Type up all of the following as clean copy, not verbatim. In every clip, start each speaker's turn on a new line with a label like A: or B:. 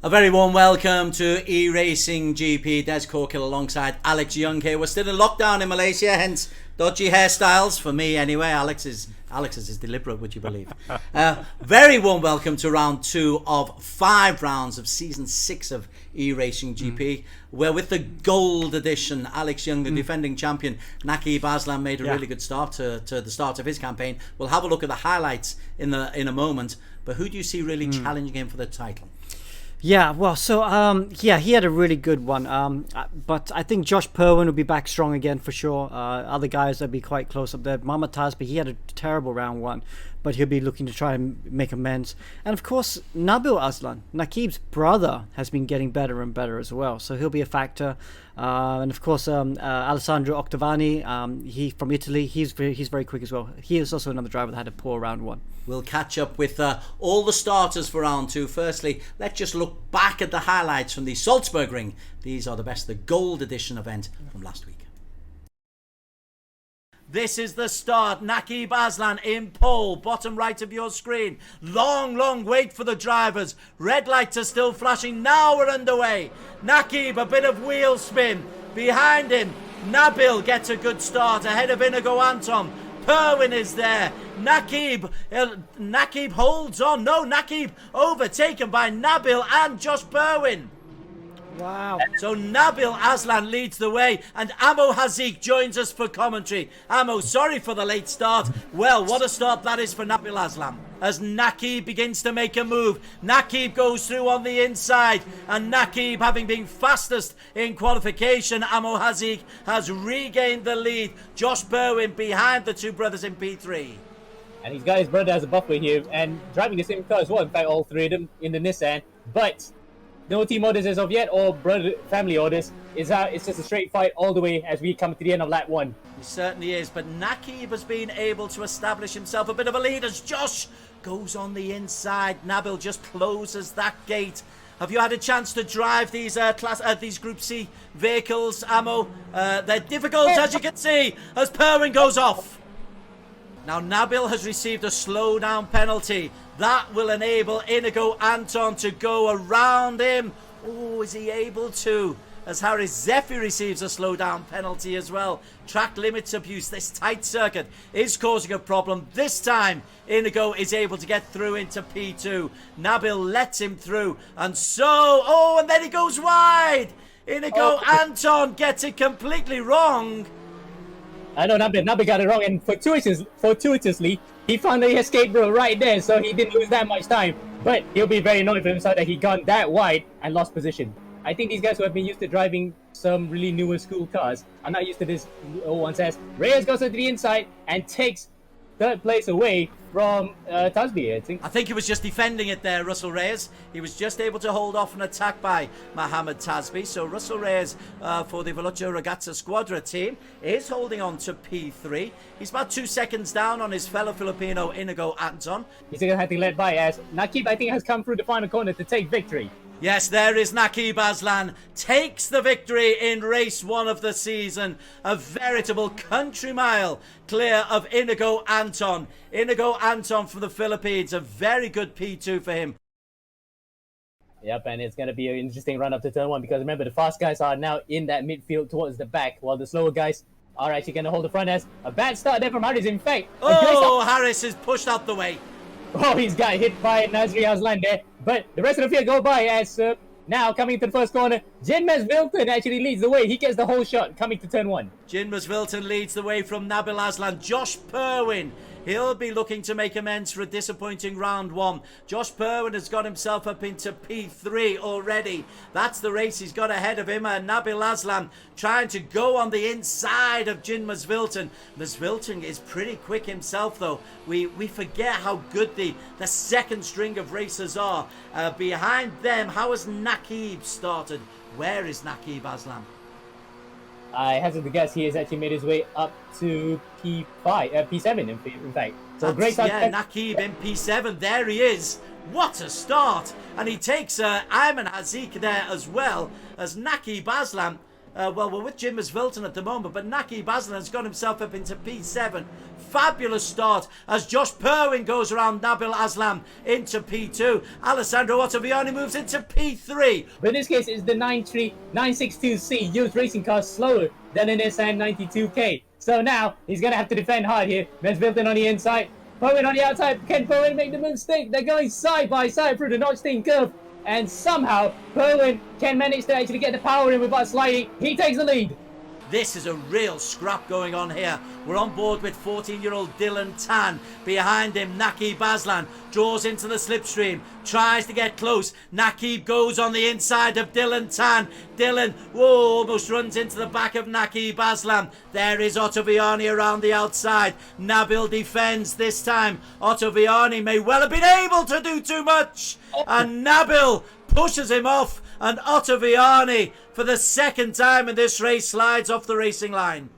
A: A very warm welcome to eRacing GP. Des Corkill alongside Alex Young here. We're still in lockdown in Malaysia, hence dodgy hairstyles for me anyway. Alex's is deliberate, would you believe? Very warm welcome to round 2 of 5 rounds of season 6 of eRacing GP. Where with the gold edition, Alex Young, the defending champion, Naquib Azlan made a really good start to the start of his campaign. We'll have a look at the highlights in a moment. But who do you see really challenging him for the title?
B: Yeah, well, so he had a really good one. But I think Josh Perwin will be back strong again for sure. Other guys will be quite close up there. Muhammad Thasbeeh, he had a terrible round 1, but he'll be looking to try and make amends. And of course, Nabil Azlan, Naquib's brother, has been getting better and better as well. So he'll be a factor. And of course, Alessandro Octavani, he from Italy, he's very quick as well. He is also another driver that had a poor round 1.
A: We'll catch up with all the starters for round 2. Firstly, let's just look back at the highlights from the Salzburg Ring. These are the gold edition event from last week. This is the start. Naquib Azlan in pole, bottom right of your screen. Long wait for the drivers. Red lights are still flashing. Now we're underway. Naquib, a bit of wheel spin. Behind him, Nabil gets a good start ahead of Inigo Anton. Perwin is there. Naquib holds on. No, Naquib overtaken by Nabil and Josh Perwin.
B: Wow.
A: So Nabil Azlan leads the way and Amo Hazik joins us for commentary. Amo, sorry for the late start. Well, what a start that is for Nabil Azlan. As Naquib begins to make a move, Naquib goes through on the inside, and Naquib, having been fastest in qualification, Amo Hazik has regained the lead. Josh Perwin behind the two brothers in P3.
C: And he's got his brother as a buffer here and driving the same car as well. In fact, all three of them in the Nissan. But no team orders as of yet, or family orders. It's just a straight fight all the way as we come to the end of lap 1.
A: He certainly is, but Naquib has been able to establish himself a bit of a lead as Josh goes on the inside. Nabil just closes that gate. Have you had a chance to drive these these Group C vehicles, Amo? They're difficult, as you can see, as Perwin goes off. Now Nabil has received a slowdown penalty. That will enable Inigo Anton to go around him. Oh, is he able to? As Harry Zephyr receives a slowdown penalty as well. Track limits abuse. This tight circuit is causing a problem. This time, Inigo is able to get through into P2. Nabil lets him through. And and then he goes wide. Inigo Anton gets it completely wrong.
C: I know Nabil got it wrong, and fortuitously, he found the escape route right there, so he didn't lose that much time. But he'll be very annoyed for himself that he gone that wide and lost position. I think these guys who have been used to driving some really newer school cars are not used to this old one. Says Reyes goes to the inside and takes third place away from Thasbeeh.
A: I think he was just defending it there, Russell Reyes. He was just able to hold off an attack by Muhammad Thasbeeh. So Russell Reyes for the Velocio Ragazza Squadra team is holding on to P3. He's about 2 seconds down on his fellow Filipino Inigo Anton.
C: He's going to have to let by as Naquib, I think, has come through the final corner to take victory.
A: Yes, there is Naquib Azlan, takes the victory in race 1 of the season. A veritable country mile clear of Inigo Anton. Inigo Anton from the Philippines, a very good P2 for him.
C: Yep, and it's going to be an interesting run up to turn 1 because remember, the fast guys are now in that midfield towards the back, while the slower guys are actually going to hold the front as a bad start there from Harris. In fact,
A: Harris is pushed out the way.
C: Oh, he's got hit by Naquib Azlan there. But the rest of the field go by as now coming to the first corner, Jinmez Wilton actually leads the way. He gets the whole shot coming to turn 1.
A: Jinmez Wilton leads the way from Nabil Azlan. Josh Perwin, he'll be looking to make amends for a disappointing round 1. Josh Perwin has got himself up into P3 already. That's the race he's got ahead of him. And Nabil Azlan trying to go on the inside of Jinmez Wilton. Wilton is pretty quick himself, though. We forget how good the second string of racers are. Behind them, how has Naquib started? Where is Naquib Azlan?
C: I hazard to guess he has actually made his way up to P7 in fact. So great start.
A: Yeah, Naquib in P7. There he is. What a start! And he takes Ayman Hazik there as well as Naquib Azlan. well, we're with Jim Vilton at the moment, but Naquib Azlan has got himself up into P7. Fabulous start as Josh Perwin goes around Nabil Azlan into P2. Alessandro Ottaviani moves into P3.
C: But in this case, it's the 962C used racing car slower than an SN92K. So now he's going to have to defend hard here. Vilton on the inside. Perwin on the outside. Can Perwin make the mistake? They're going side by side through the Notchstein curve. And somehow, Perwin can manage to actually get the power in without sliding. He takes the lead.
A: This is a real scrap going on here. We're on board with 14-year-old Dylan Tan. Behind him, Naquib Azlan draws into the slipstream, tries to get close. Naquib goes on the inside of Dylan Tan. Dylan, whoa, almost runs into the back of Naquib Azlan. There is Ottaviani around the outside. Nabil defends this time. Ottaviani may well have been able to do too much. And Nabil pushes him off. And Ottaviani, for the second time in this race, slides off the racing line.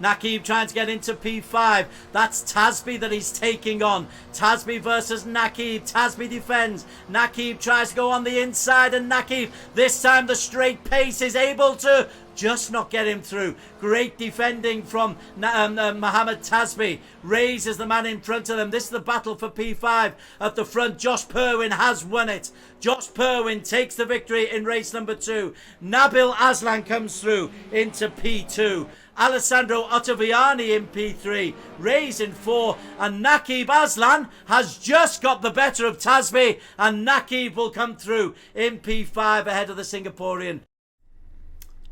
A: Naquib trying to get into P5. That's Thasbeeh that he's taking on. Thasbeeh versus Naquib. Thasbeeh defends. Naquib tries to go on the inside, and Naquib, this time the straight pace, is able to just not get him through. Great defending from Muhammad Thasbeeh. Raises the man in front of them. This is the battle for P5 at the front. Josh Perwin has won it. Josh Perwin takes the victory in race number 2. Nabil Azlan comes through into P2. Alessandro Ottaviani in P3. Ray's in 4. And Naquib Azlan has just got the better of Thasbeeh. And Naquib will come through in P5 ahead of the Singaporean.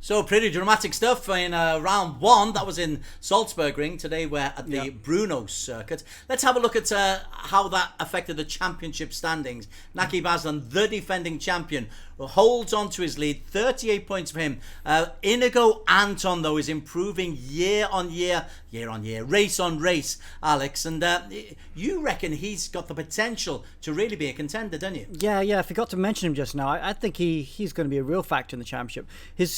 A: So pretty dramatic stuff in round 1. That was in Salzburg Ring. Today we're at the Brno circuit. Let's have a look at how that affected the championship standings. Naquib Azlan, the defending champion, holds on to his lead. 38 points for him. Inigo Anton, though, is improving year on year, race on race, Alex. And you reckon he's got the potential to really be a contender, don't you?
B: Yeah, I forgot to mention him just now. I think he's going to be a real factor in the championship. His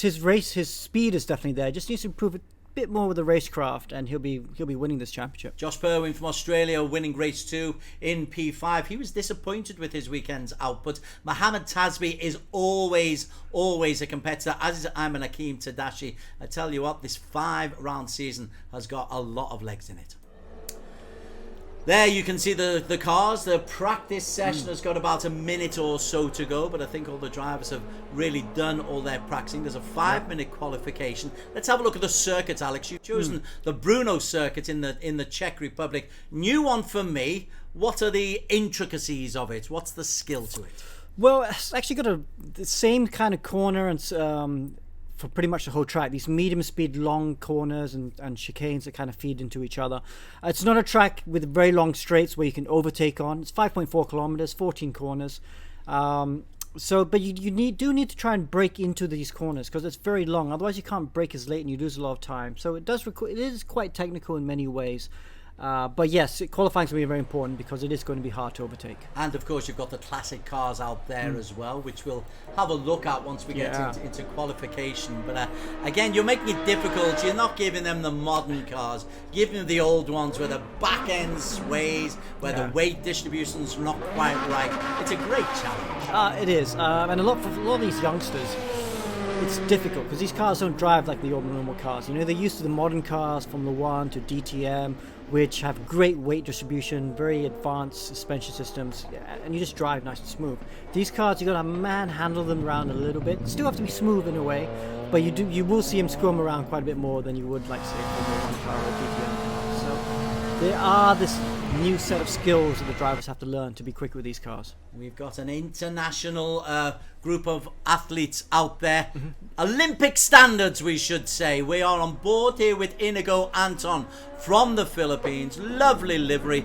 B: speed is definitely there. Just needs to improve a bit more with the racecraft, and he'll be winning this championship.
A: Josh Perwin from Australia winning race 2 in P5. He was disappointed with his weekend's output. Muhammad Thasbeeh is always a competitor, as is Ayman Hakim Tadashi. I tell you what, this 5-round season has got a lot of legs in it. There you can see the cars. The practice session has got about a minute or so to go, but I think all the drivers have really done all their practicing. There's a 5-minute qualification. Let's have a look at the circuit, Alex. You've chosen the Brno circuit in the Czech Republic. New one for me. What are the intricacies of it? What's the skill to it?
B: Well, it's actually got the same kind of corner and for pretty much the whole track. These medium speed long corners and chicanes that kind of feed into each other. It's not a track with very long straights where you can overtake on. It's 5.4 kilometers, 14 corners. But you do need to try and break into these corners because it's very long. Otherwise you can't brake as late and you lose a lot of time. So it is quite technical in many ways. But yes, qualifying is going to be very important because it is going to be hard to overtake.
A: And of course, you've got the classic cars out there as well, which we'll have a look at once we get into qualification. But again, you're making it difficult. You're not giving them the modern cars. Giving them the old ones where the back end sways, where the weight distribution's not quite right. It's a great challenge.
B: It is. And a lot of these youngsters, it's difficult because these cars don't drive like the normal cars. You know, they're used to the modern cars from Le 1 to DTM, which have great weight distribution, very advanced suspension systems, and you just drive nice and smooth. These cars, you got to manhandle them around a little bit. Still have to be smooth in a way, but you will see them squirm around quite a bit more than you would, like say, a Formula 1 car or DTM car. So there are this new set of skills that the drivers have to learn to be quick with these cars.
A: We've got an international group of athletes out there. Olympic standards, we should say. We are on board here with Inigo Anton from the Philippines. Lovely livery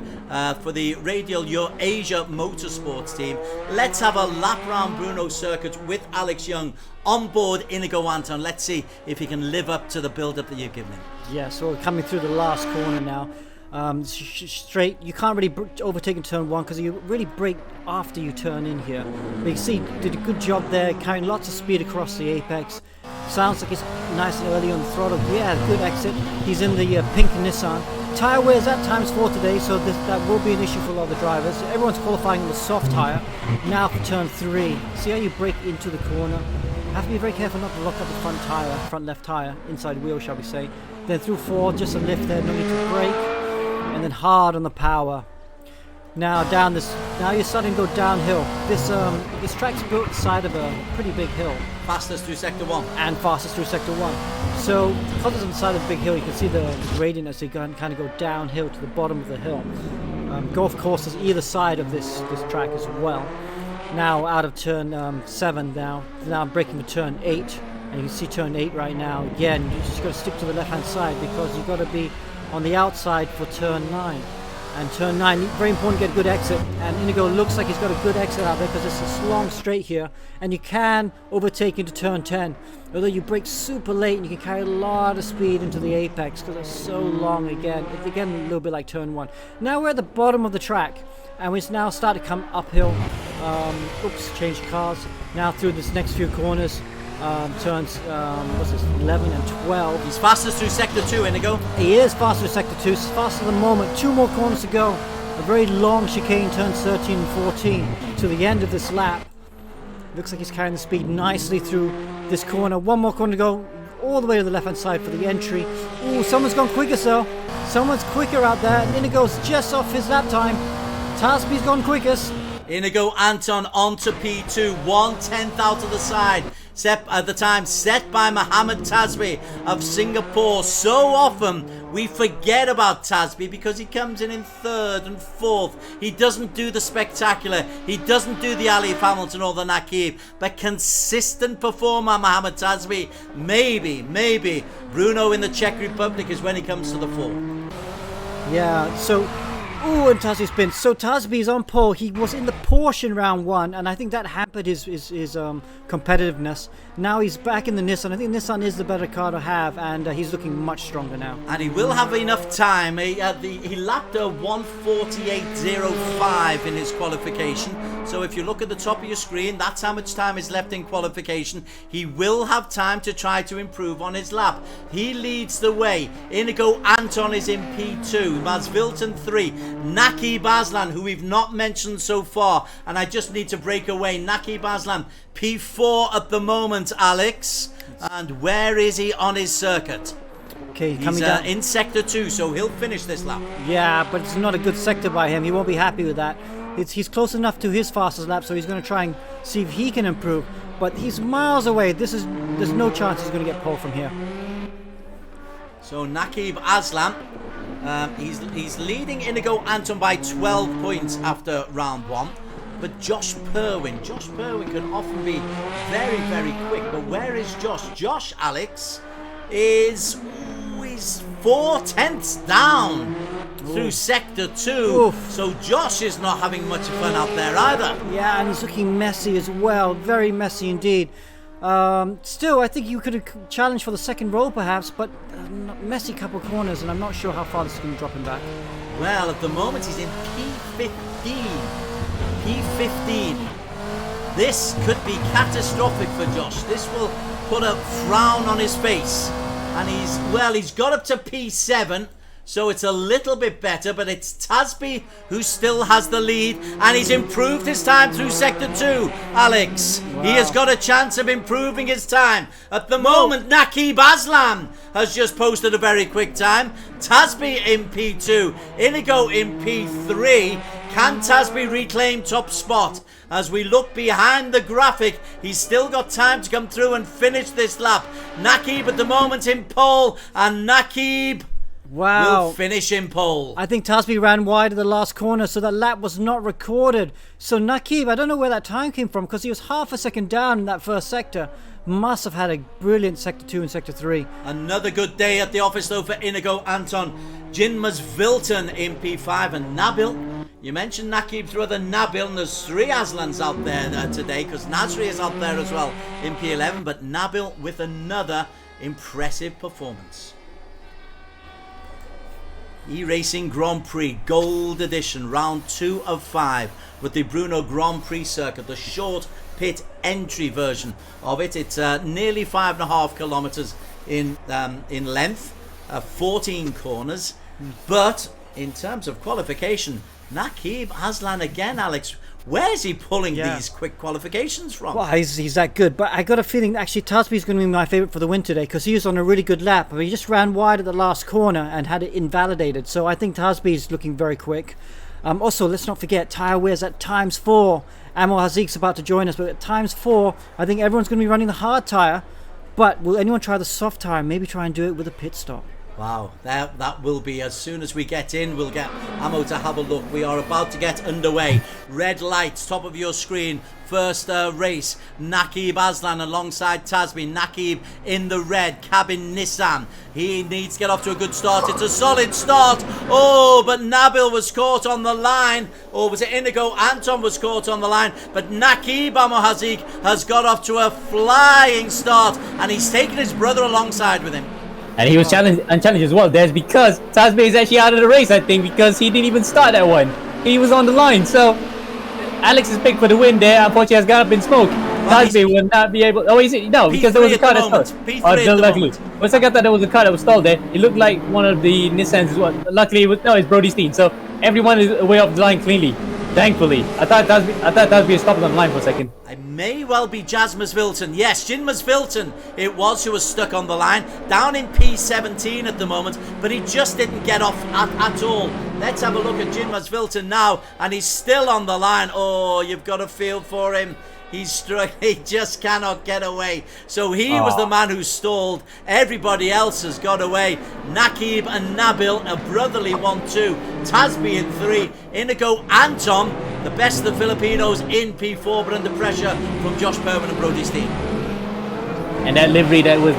A: for the Radial Asia Motorsports team. Let's have a lap round Brno circuit with Alex Young on board Inigo Anton. Let's see if he can live up to the build-up that you've given him.
B: Yeah, so we're coming through the last corner now. Straight, you can't really overtake in turn 1 because you really brake after you turn in here. But you see, did a good job there, carrying lots of speed across the apex. Sounds like he's nice and early on the throttle. Yeah, good exit. He's in the pink Nissan. Tyre wears at ×4 today, so that will be an issue for a lot of the drivers. Everyone's qualifying with soft tyre. Now for turn 3. See how you brake into the corner. Have to be very careful not to lock up the front left tire, inside wheel, shall we say. Then through 4, just a lift there, no need to brake, and then hard on the power. Now you're starting to go downhill. This track's built side of a pretty big hill.
A: Fastest through sector 1.
B: And fastest through sector 1. So because it's on the side of a big hill, you can see the gradient as you kind of go downhill to the bottom of the hill. Golf courses either side of this track as well. Now out of turn 7 now I'm braking for turn 8, and you can see turn 8 right now. Again, you just got to stick to the left hand side because you've got to be on the outside for turn 9. And turn 9, very important to get a good exit. And Inigo looks like he's got a good exit out there because it's this long straight here. And you can overtake into turn 10. Although you brake super late and you can carry a lot of speed into the apex because it's so long again. It's again a little bit like turn 1. Now we're at the bottom of the track. And we now start to come uphill. Change cars. Now through this next few corners. Turns, 11 and 12.
A: He's fastest through sector 2, Inigo.
B: He is faster through sector 2, faster at the moment. 2 more corners to go. A very long chicane, turns 13 and 14 to the end of this lap. Looks like he's carrying the speed nicely through this corner. 1 more corner to go, all the way to the left hand side for the entry. Ooh, someone's gone quicker, so. Someone's quicker out there. Inigo's just off his lap time. Thasbeeh's gone quickest.
A: Inigo Anton onto P2, 1/10 out of the side. Set at the time set by Muhammad Thasbeeh of Singapore. So often we forget about Thasbeeh because he comes in 3rd and 4th. He doesn't do the spectacular. He doesn't do the Ali Hamilton or the Naquib. But consistent performer Muhammad Thasbeeh. Maybe Bruno in the Czech Republic is when he comes to the fore.
B: Yeah, so. Ooh, and Thasbeeh's spin. So Thasbeeh's on pole. He was in the Porsche in round 1, and I think that hampered his competitiveness. Now he's back in the Nissan. I think Nissan is the better car to have, and he's looking much stronger now.
A: And he will have enough time. He lapped a 1:48.05 in his qualification. So if you look at the top of your screen, that's how much time is left in qualification. He will have time to try to improve on his lap. He leads the way. Inigo Anton is in P2. Masvilton 3. Naquib Azlan, who we've not mentioned so far, and I just need to break away. Naquib Azlan, P4 at the moment, Alex. And where is he on his circuit?
B: Okay,
A: He's
B: coming down
A: in sector 2, so he'll finish this lap.
B: Yeah, but it's not a good sector by him. He won't be happy with that. He's close enough to his fastest lap, so he's going to try and see if he can improve. But he's miles away. There's no chance he's going to get pole from here.
A: So Naquib Azlan, he's leading Inigo Anton by 12 points after round 1. But Josh Purwin can often be very, very quick. But where is Josh? Josh, Alex, is 4/10 down through sector 2.
B: Oof.
A: So Josh is not having much fun out there either.
B: Yeah, and he's looking messy as well. Very messy indeed. Still, I think you could have challenged for the second row perhaps, but messy couple corners, and I'm not sure how far this is going to drop him back.
A: Well, at the moment he's in P15. P15. This could be catastrophic for Josh. This will put a frown on his face. And he's got up to P7, so it's a little bit better, but it's Thasbeeh who still has the lead, and he's improved his time through sector 2, Alex.
B: Wow.
A: He has got a chance of improving his time. At the moment, Naquib Azlan has just posted a very quick time. Thasbeeh in P2, Inigo in P3. Can Thasbeeh reclaim top spot? As we look behind the graphic, he's still got time to come through and finish this lap. Naquib at the moment in pole, and Naquib will finish in pole.
B: I think Thasbeeh ran wide at the last corner, so that lap was not recorded. So Naquib, I don't know where that time came from, because he was half a second down in that first sector. Must have had a brilliant sector 2 and sector 3.
A: Another good day at the office though for Inigo Anton. Jin Masvilton in P5, and Nabil. You mentioned Naquib's brother Nabil, and there's 3 Aslans out there today, because Nasri is out there as well in P11, but Nabil with another impressive performance. eRacing Grand Prix Gold Edition, round 2 of 5 with the Bruno Grand Prix circuit, the short pit entry version of it. It's nearly 5.5 kilometers in length, 14 corners, but in terms of qualification, Naquib Azlan again, Alex, Where's he pulling
B: Yeah.
A: these quick qualifications from?
B: Well, he's that good, but I got a feeling actually Thasbeeh's going to be my favourite for the win today because he was on a really good lap. I mean, he just ran wide at the last corner and had it invalidated. So I think Thasbeeh's looking very quick. Also, let's not forget tyre wears at ×4. Ammo Haziq's about to join us, but at ×4, I think everyone's going to be running the hard tyre. But will anyone try the soft tyre? Maybe try and do it with a pit stop.
A: Wow, that will be, as soon as we get in, we'll get Ammo to have a look. We are about to get underway. Red lights, top of your screen. First race, Naquib Azlan alongside Thasbeeh. Naquib in the red, cabin Nissan. He needs to get off to a good start. It's a solid start. Oh, but Nabil was caught on the line. Or was it Inigo? Anton was caught on the line. But Naquib Ammo Haziq has got off to a flying start. And he's taken his brother alongside with him.
C: And he was unchallenged as well. That's because Thasbeeh is actually out of the race, I think, because he didn't even start that one. He was on the line. So Alex's pick for the win there, unfortunately, has got up in smoke. Thasbeeh will not be able. Oh, is it? No, because there was a car that stalled. Once I got that there was a car that was stalled there, it looked like one of the Nissans as well. Luckily, it was, no, it's Brody Steen. So everyone is way off the line cleanly. Thankfully, I thought Thasbeeh stopped on the line for a second.
A: It may well be Jasmus Vilton. Yes, Jinmas Vilton it was who was stuck on the line. Down in P17 at the moment, but he just didn't get off at all. Let's have a look at Jinmas Vilton now, and he's still on the line. Oh, you've got a feel for him. He's struck. He just cannot get away. So he was the man who stalled. Everybody else has got away. Naquib and Nabil, a brotherly 1-2. Thasbeeh in 3. Inigo Anton, the best of the Filipinos in P4, but under pressure from Josh Perman and Brody Steen.
C: And that livery that was,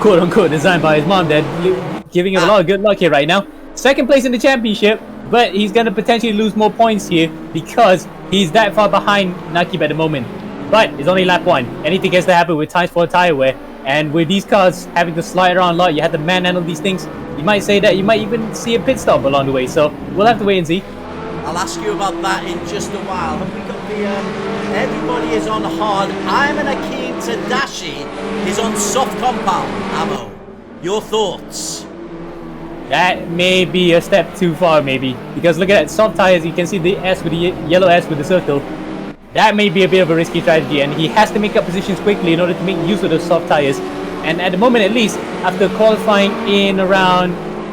C: quote unquote, designed by his mom, that giving him a lot of good luck here right now. Second place in the championship, but he's going to potentially lose more points here because he's that far behind Naquib at the moment. But it's only lap 1. Anything has to happen with ×4 tyre wear. And with these cars having to slide around a lot, you have to manhandle these things. You might say that you might even see a pit stop along the way. So we'll have to wait and see.
A: I'll ask you about that in just a while. Have we got the... everybody is on hard. Ayman Hakim Tadashi is on soft compound. Ammo, your thoughts?
C: That may be a step too far, maybe. Because look at that, soft tires, you can see the S with the yellow S with the circle. That may be a bit of a risky strategy, and he has to make up positions quickly in order to make use of those soft tires. And at the moment, at least, after qualifying in around...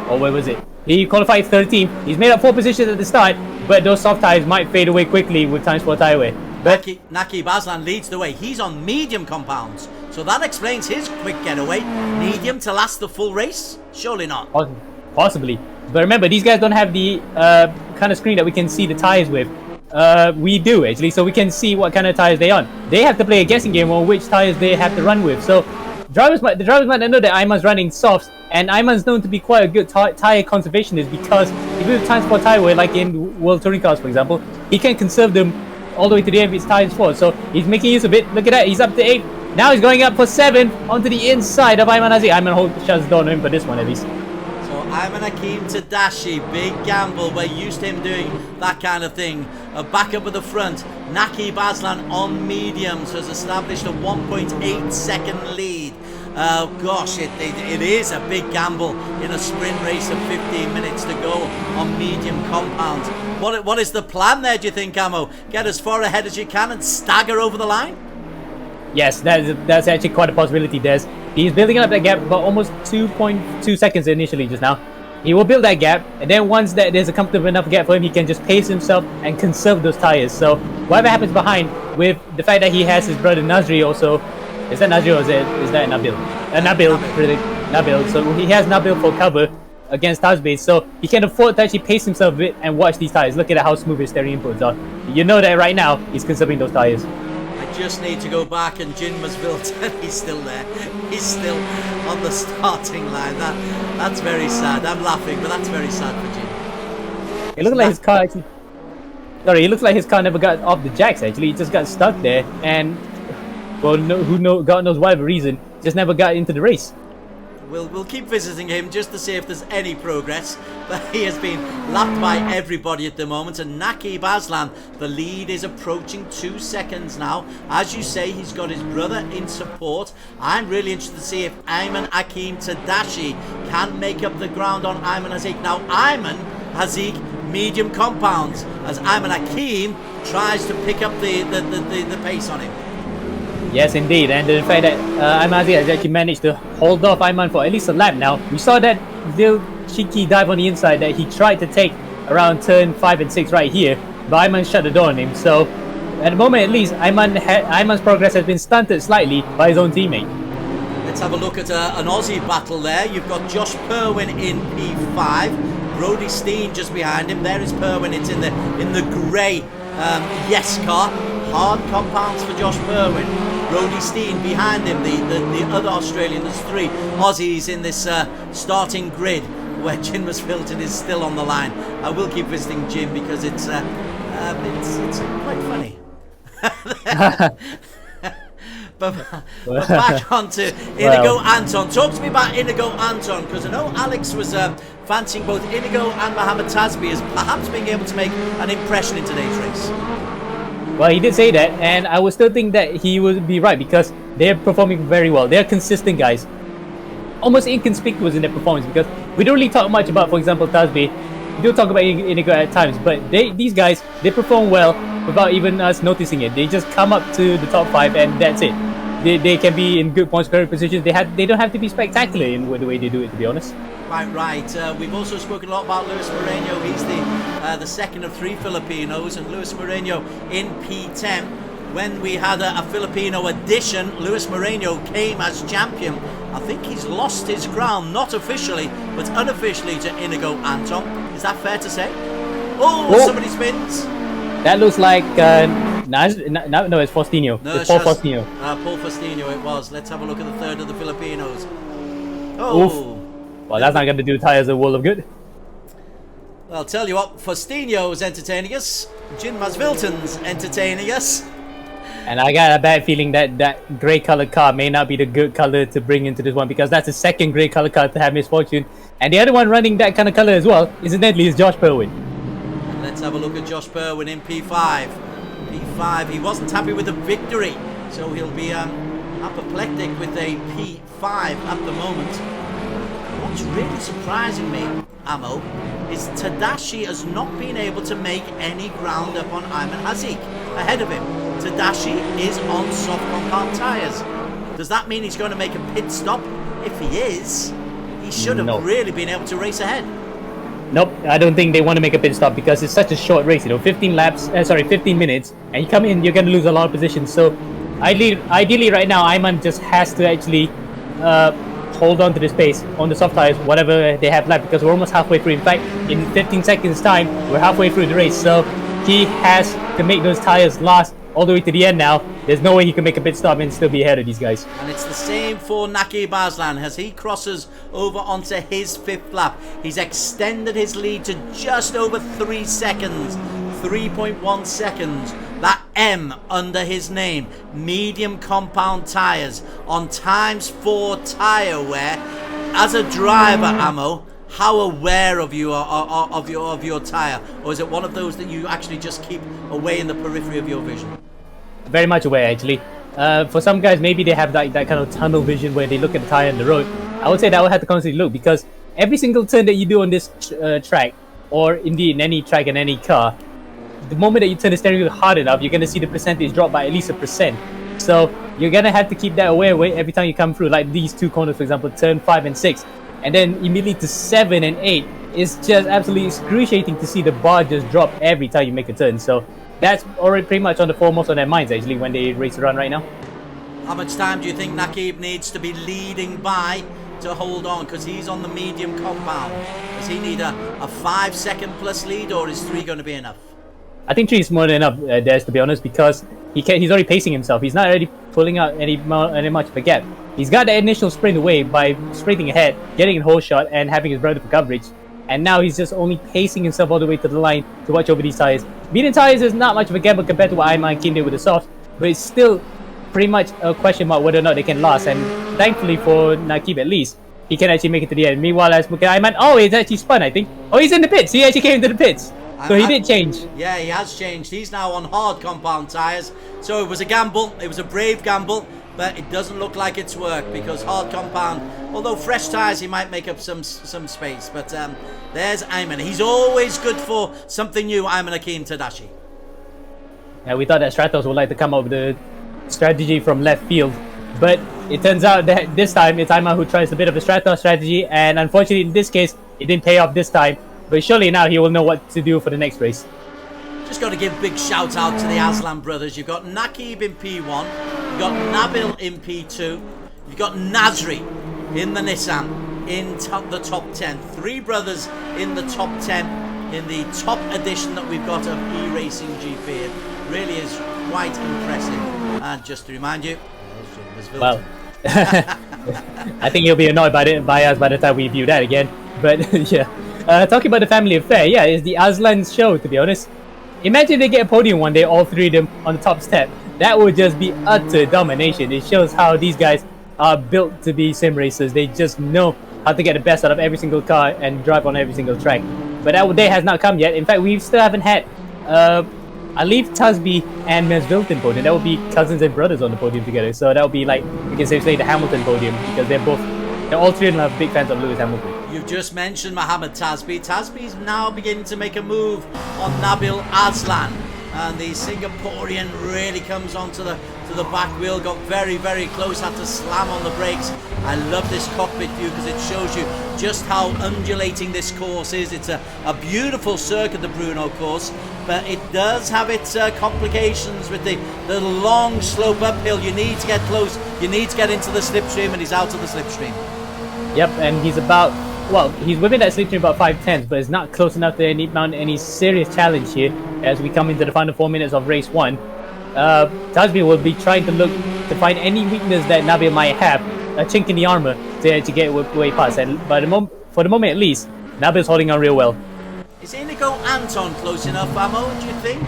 C: oh, where was it? He qualified 13th. He's made up 4 positions at the start, but those soft tires might fade away quickly with ×4 tire wear. But
A: Naquib Azlan leads the way. He's on medium compounds. So that explains his quick getaway. Medium to last the full race? Surely not.
C: Possibly. But remember, these guys don't have the kind of screen that we can see the tires with. We do, actually, so we can see what kind of tires they're on. They have to play a guessing game on which tires they have to run with. So the drivers might not know that Ayman's running softs, and Ayman's known to be quite a good tire conservationist because if you have ×4 tire wear, like in World Touring Cars, for example, he can conserve them all the way to the end of his tires fall. So he's making use of it. Look at that, he's up to 8. Now he's going up for 7 onto the inside of Ayman Haziq. Ayman shuts the door on him for this one, at least.
A: Ayman Hakim Tadashi, big gamble. We're used to him doing that kind of thing. Back up at the front, Naquib Azlan on mediums has established a 1.8 second lead. Gosh, it is a big gamble in a sprint race of 15 minutes to go on medium compounds. What is the plan there, do you think, Ammo? Get as far ahead as you can and stagger over the line?
C: Yes, that's actually quite a possibility, Des. He's building up that gap about almost 2.2 seconds initially just now. He will build that gap, and then once that there's a comfortable enough gap for him, he can just pace himself and conserve those tires. So whatever happens behind, with the fact that he has his brother Nasri also, is that Nasri or is that Nabil? Nabil. So he has Nabil for cover against Thasbeeh, so he can afford to actually pace himself a bit and watch these tires. Look at how smooth his steering inputs are. You know that right now he's conserving those tires.
A: Just need to go back, and Jinmas Vilton, he's still there. He's still on the starting line. That's very sad. I'm laughing, but that's very sad for Jin.
C: It looks like his car actually... Sorry, it looks like his car never got off the jacks, actually. He just got stuck there, and... well, God knows whatever reason, just never got into the race.
A: We'll keep visiting him just to see if there's any progress, but he has been lapped by everybody at the moment. And Naquib Azlan, the lead is approaching 2 seconds now. As you say, he's got his brother in support. I'm really interested to see if Ayman Hakim Tadashi can make up the ground on Ayman Haziq. Now, Ayman Haziq medium compounds as Ayman Hakim tries to pick up the pace on him.
C: Yes, indeed, and the fact that Ayman has actually managed to hold off Ayman for at least a lap now. We saw that little cheeky dive on the inside that he tried to take around turn 5 and 6 right here, but Ayman shut the door on him. So, at the moment at least, Ayman's progress has been stunted slightly by his own teammate.
A: Let's have a look at an Aussie battle there. You've got Josh Purwin in P5, Brody Steen just behind him. There is Purwin. It's in the grey yes car. Hard compounds for Josh Purwin. Brody Steen behind him, the other Australian. There's 3 Aussies in this starting grid where Jim Filton is still on the line. I will keep visiting Jim because it's quite funny. but back on to Inigo Anton. Talk to me about Inigo Anton, because I know Alex was fancying both Inigo and Muhammad Thasbeeh as perhaps being able to make an impression in today's race.
C: Well, he did say that, and I would still think that he would be right because they're performing very well. They're consistent guys, almost inconspicuous in their performance, because we don't really talk much about, for example, Thasbeeh. We do talk about Inigo at times, but these guys, they perform well without even us noticing it. They just come up to the top 5 and that's it. They can be in good point scoring positions. They don't have to be spectacular in the way they do it, to be honest.
A: Quite right. We've also spoken a lot about Luis Moreno. He's the second of 3 Filipinos, and Luis Moreno in P10. When we had a Filipino addition, Luis Moreno came as champion. I think he's lost his crown, not officially, but unofficially, to Inigo Anton. Is that fair to say? Oh, somebody spins.
C: That looks like no, it's Faustino.
A: No,
C: it's Paul Faustino.
A: Paul Faustino it was. Let's have a look at the third of the Filipinos. Oh.
C: Oof. Well, that's not going to do tires a world of good.
A: Well, I'll tell you what, Faustino's entertaining us. Jim Masvilton's entertaining us.
C: And I got a bad feeling that grey coloured car may not be the good colour to bring into this one, because that's the second grey coloured car to have misfortune. And the other one running that kind of colour as well, incidentally, is Josh Purwin.
A: And let's have a look at Josh Purwin in P5. P5, he wasn't happy with the victory, so he'll be apoplectic with a P5 at the moment. What's really surprising me, Amo, is Tadashi has not been able to make any ground up on Ayman Hazik ahead of him. Tadashi is on soft compound tyres. Does that mean he's going to make a pit stop? If he is, he should have really been able to race ahead.
C: Nope, I don't think they want to make a pit stop because it's such a short race, 15 minutes, and you come in, you're going to lose a lot of positions. So ideally right now, Ayman just has to actually hold on to this pace on the soft tires, whatever they have left, because we're almost halfway through. In fact, in 15 seconds time, we're halfway through the race, so he has to make those tires last all the way to the end now. There's no way he can make a pit stop and still be ahead of these guys. And
A: it's the same for Naquib Azlan as he crosses over onto his 5th lap. He's extended his lead to just over 3 seconds, 3.1 seconds. That M under his name, medium compound tyres on ×4 tyre wear. As a driver, Amo, how aware of you are of your tyre, or is it one of those that you actually just keep away in the periphery of your vision?
C: Very much aware, actually. For some guys, maybe they have that kind of tunnel vision where they look at the tyre on the road. I would say that I would have to constantly look, because every single turn that you do on this track, or indeed in any track in any car, the moment that you turn the steering wheel hard enough, you're going to see the percentage drop by at least 1%. So you're going to have to keep that aware every time you come through, like these 2 corners, for example, turn 5 and 6. And then immediately to 7 and 8. It's just absolutely excruciating to see the bar just drop every time you make a turn. So that's already pretty much on the foremost on their minds, actually, when they race around right now.
A: How much time do you think Naquib needs to be leading by to hold on? Because he's on the medium compound. Does he need a 5-second plus lead, or is 3 going to be enough?
C: I think 3 is more than enough, Des, to be honest, because he's already pacing himself. He's not already pulling out any much of a gap. He's got the initial sprint away by sprinting ahead, getting a whole shot, and having his brother for coverage. And now he's just only pacing himself all the way to the line to watch over these tires. Medium tires is not much of a gamble compared to what Ayman King did with the soft, but it's still pretty much a question mark whether or not they can last. And thankfully for Naquib, at least, he can actually make it to the end. Meanwhile, as look at Ayman, he's actually spun, I think. Oh, he's in the pits. He actually came into the pits. So he did change.
A: Yeah, he has changed. He's now on hard compound tyres. So it was a gamble. It was a brave gamble. but it doesn't look like it's worked because hard compound, although fresh tyres, he might make up some space. But there's Ayman. He's always good for something new, Ayman Hakim Tadashi.
C: Yeah, we thought that Stratos would like to come up with a strategy from left field, but it turns out that this time it's Ayman who tries a bit of a Stratos strategy, and unfortunately in this case, it didn't pay off this time. But surely now he will know what to do for the next race.
A: Just got to give a big shout out to the Azlan brothers. You've got Naquib in P1, you've got Nabil in P2, you've got Nasri in the Nissan in the top 10. 3 brothers in the top 10 in the top edition that we've got of eRacing GP. It really is quite impressive. And just to remind you,
C: well, I think he'll be annoyed by us by the time we view that again. But yeah, talking about the family affair, yeah, it's the Azlan's show, to be honest. Imagine they get a podium one day, all 3 of them on the top step. That would just be utter domination. It shows how these guys are built to be sim racers. They just know how to get the best out of every single car and drive on every single track. But that day has not come yet. In fact, we still haven't had, I leave Thasbeeh and Mez Wilton podium. That would be cousins and brothers on the podium together. So that would be like, you can say the Hamilton podium, because they're all 3 of them are big fans of Lewis Hamilton.
A: You've just mentioned Muhammad Thasbeeh. Thasbeeh's now beginning to make a move on Naquib Azlan, and the Singaporean really comes onto the back wheel, got very, very close, had to slam on the brakes. I love this cockpit view because it shows you just how undulating this course is. It's a beautiful circuit, the Brno course, but it does have its complications with the long slope uphill. You need to get close, you need to get into the slipstream, and he's out of the slipstream.
C: Yep, and he's about, well, he's within that slipstream about 5/10, but it's not close enough to mount any serious challenge here as we come into the final 4 minutes of race 1. Thasbeeh will be trying to look to find any weakness that Nabil might have, a chink in the armor to get way past. But for the moment at least, Nabil's holding on real well.
A: Is Inigo Anton close enough, Ammo, do you think?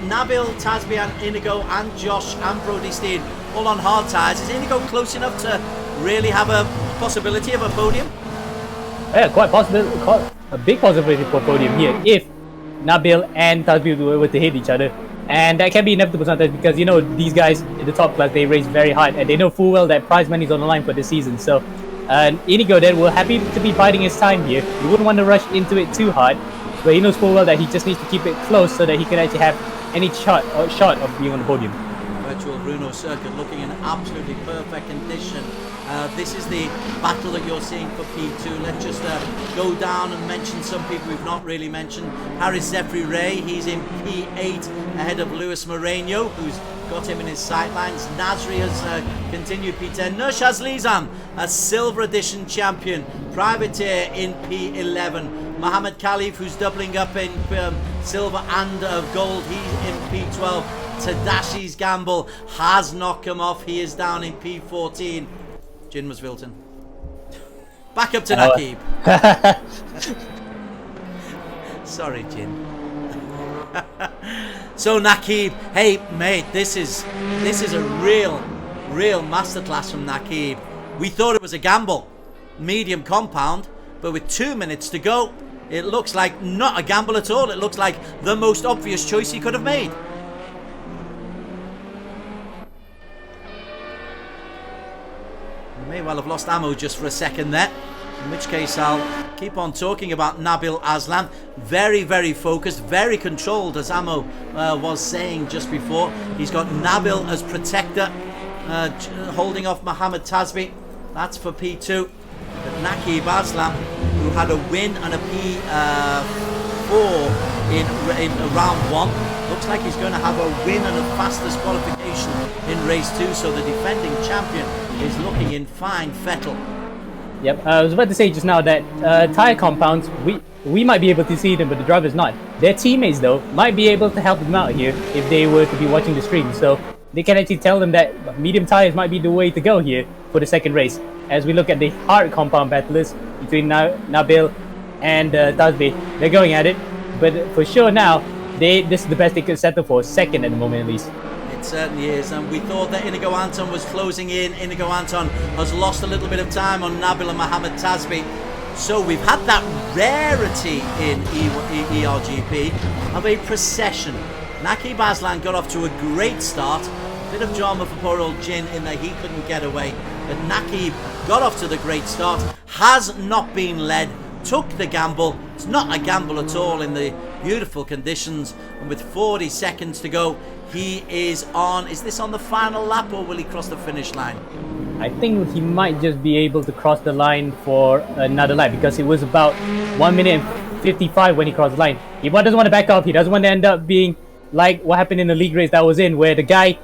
A: Nabil, Thasbeeh and Inigo and Josh and Brody Steen all on hard tyres. Is Inigo close enough to really have a possibility of a podium?
C: Yeah, quite possible, a big possibility for a podium here if Nabil and Thasbeeh were to hit each other. And that can be inevitable sometimes because, you know, these guys in the top class, they race very hard and they know full well that prize money is on the line for the season. So Inigo then will happy to be biding his time here. He wouldn't want to rush into it too hard, but he knows full well that he just needs to keep it close so that he can actually have any shot of being on the podium.
A: Virtual Brno circuit looking in absolutely perfect condition. This is the battle that you're seeing for P2. Let's just go down and mention some people we've not really mentioned. Harris Zeffrey Ray, he's in P8 ahead of Luis Moreno, who's got him in his sightlines. Nasri has continued P10. Nurshaz Lizam, a silver edition champion. Privateer in P11. Mohammed Khalif, who's doubling up in silver and gold, he's in P12. Tadashi's gamble has not come off. He is down in P14. Jin was Wilton. Back up to Naquib. Sorry, Jin. So Naquib, hey mate, this is a real masterclass from Naquib. We thought it was a gamble, medium compound, but with 2 minutes to go, it looks like not a gamble at all. It looks like the most obvious choice he could have made. May well have lost ammo just for a second there, in which case I'll keep on talking about Nabil Azlan. Very, very focused, very controlled, as Ammo was saying just before. He's got Nabil as protector, holding off Muhammad Thasbeeh. That's for P2. But Naquib Azlan, who had a win and a P4 in round 1, looks like he's going to have a win and a fastest qualification in race 2, so the defending champion is looking in fine fettle.
C: Yep, I was about to say just now that tyre compounds, we might be able to see them, but the driver's not. Their teammates, though, might be able to help them out here if they were to be watching the stream. So they can actually tell them that medium tyres might be the way to go here for the second race. As we look at the hard compound battlers between Nabil and Thasbeeh, they're going at it. But for sure now, this is the best they could settle for, second at the moment at least.
A: It certainly is, and we thought that Inigo Anton was closing in. Inigo Anton has lost a little bit of time on Nabil and Muhammad Thasbeeh. So we've had that rarity in eRGP of a procession. Naquib Azlan got off to a great start, Bit of drama for poor old Jin in that he couldn't get away. But Naquib got off to the great start, has not been led, took the gamble. It's not a gamble at all in the beautiful conditions. And with 40 seconds to go, he is on. Is this on the final lap or will he cross the finish line?
C: I think he might just be able to cross the line for another lap because it was about 1 minute and 55 when he crossed the line. He doesn't want to back up. He doesn't want to end up being like what happened in the league race that was in, where the guy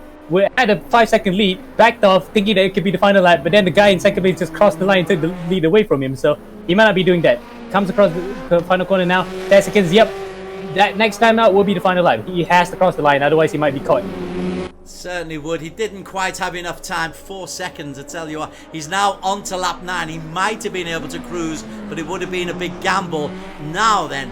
C: had a 5-second lead, backed off, thinking that it could be the final lap, but then the guy in second place just crossed the line and took the lead away from him. So he might not be doing that. Comes across the final corner now. 10 seconds. Yep. That next time out will be the final lap. He has to cross the line, otherwise he might be caught.
A: Certainly would. He didn't quite have enough time. 4 seconds, I tell you what. He's now on to lap 9. He might have been able to cruise, but it would have been a big gamble. Now then,